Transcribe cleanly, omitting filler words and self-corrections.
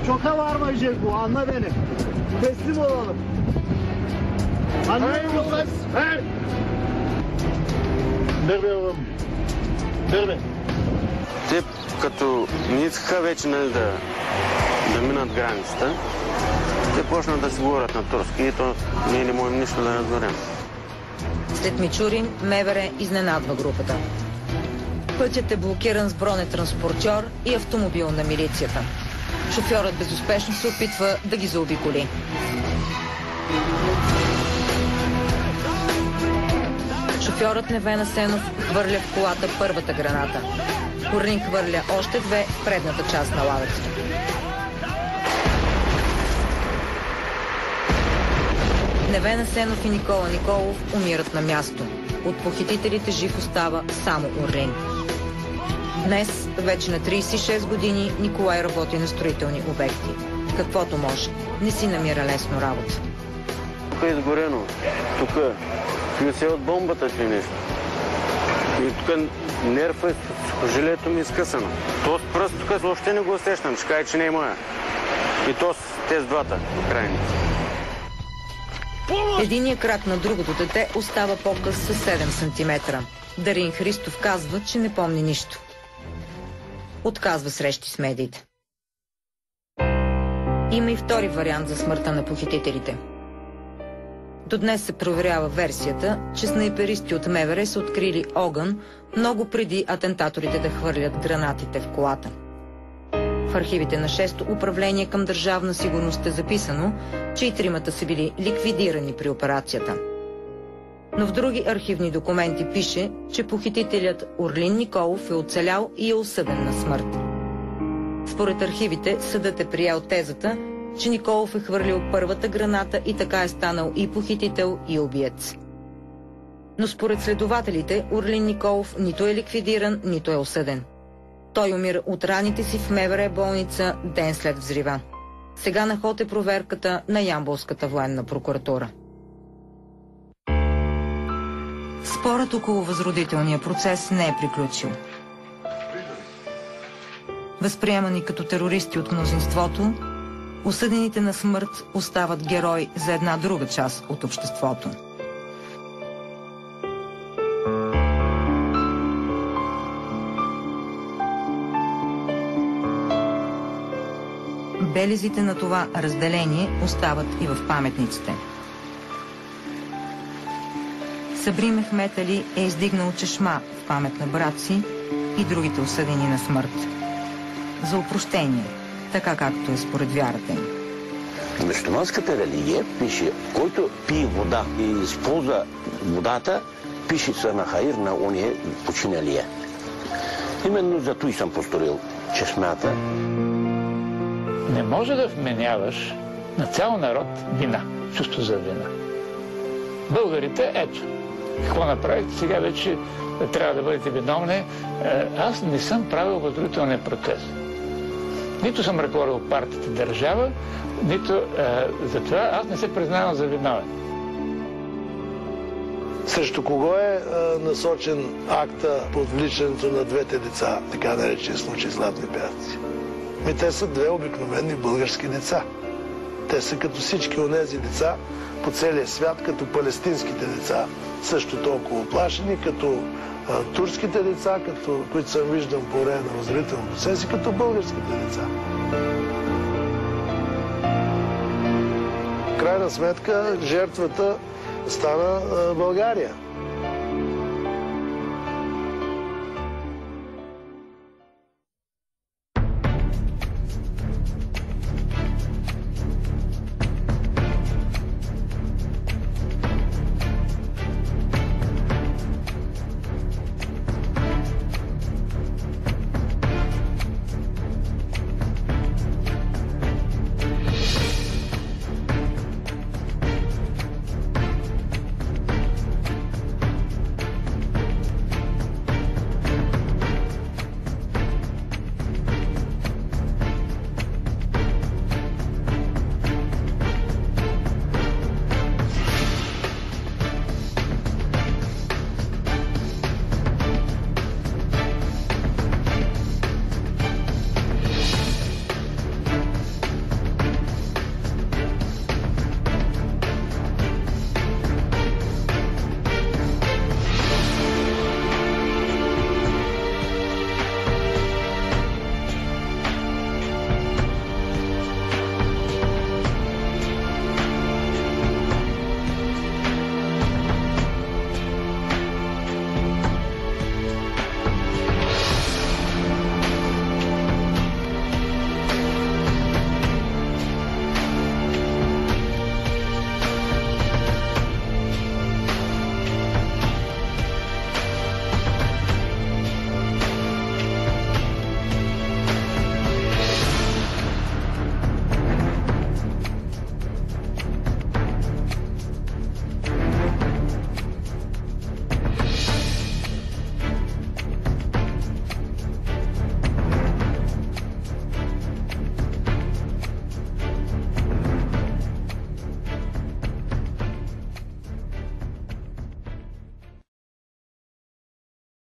Çok avarmayacak bu, anla beni. Teslim olalım. Anlıyor musun? Ver! Ver oğlum. Ver. Те, като не искаха вече да минат границата, те почнат да си говорят на турски и то ние не можем нищо да разберем. След Мичурин, МВР изненадва групата. Пътят е блокиран с бронетранспортьор и автомобил на милицията. Шофьорът безуспешно се опитва да ги заобиколи. Шофьорът Невен Асенов хвърля в колата първата граната. Орлин хвърля още две в предната част на лавицата. Невен Асенов и Никола Николов умират на място. От похитителите жив остава само Орлин. Днес, вече на 36 години, Николай работи на строителни обекти. Каквото може. Не си намира лесно работа. Тук е изгорено. Тук не се от бомбата чи нещо. И тук нерва и жилето ми е скъсано. То с пръст тук въобще не го усещам. Ще кажа, че не е моя. И то с тези двата крайници. Единият крак на другото дете остава по-къс с 7 см. Дарин Христов казва, че не помни нищо. Отказва срещи с медиите. Има и втори вариант за смъртта на похитителите. До днес се проверява версията, че снайперисти от МВР са открили огън много преди атентаторите да хвърлят гранатите в колата. В архивите на 6-то управление към Държавна сигурност е записано, че и тримата са били ликвидирани при операцията. Но в други архивни документи пише, че похитителят Орлин Николов е оцелял и е осъден на смърт. Според архивите, съдът е приел тезата, че Николов е хвърлил първата граната и така е станал и похитител, и убиец. Но според следователите, Орлин Николов нито е ликвидиран, нито е осъден. Той умира от раните си в МВР болница ден след взрива. Сега на ход е проверката на Ямболската военна прокуратура. Спорът около възродителния процес не е приключил. Възприемани като терористи от мнозинството, осъдените на смърт остават герои за една друга част от обществото. Белезите на това разделение остават и в паметниците. Сабри Мехмет Али е издигнал чешма в памет на брат си и другите осъдени на смърт. За опрощение, така както е според вярата им. В мюсюлманската религия пише, който пие вода и използва водата, пише се на хаир на ония починалия. Именно за това съм построил чешмата. Не може да вменяваш на цял народ вина, чувство за вина. Българите, ето, какво направихте, сега вече трябва да бъдете виновни. Аз не съм правил възродителния процес. Нито съм ръководил партията държава, нито затова аз не се признавам за виновен. Срещу кого е насочен акта по отвличането на двете деца, така наречен случай Златни пясъци? Те са две обикновени български деца. Те са като всички онези деца по целия свят, като палестинските деца, също толкова оплашени, като турските деца, които съм виждал по време на възродителни процеси, като българските деца. В крайна сметка жертвата стана България.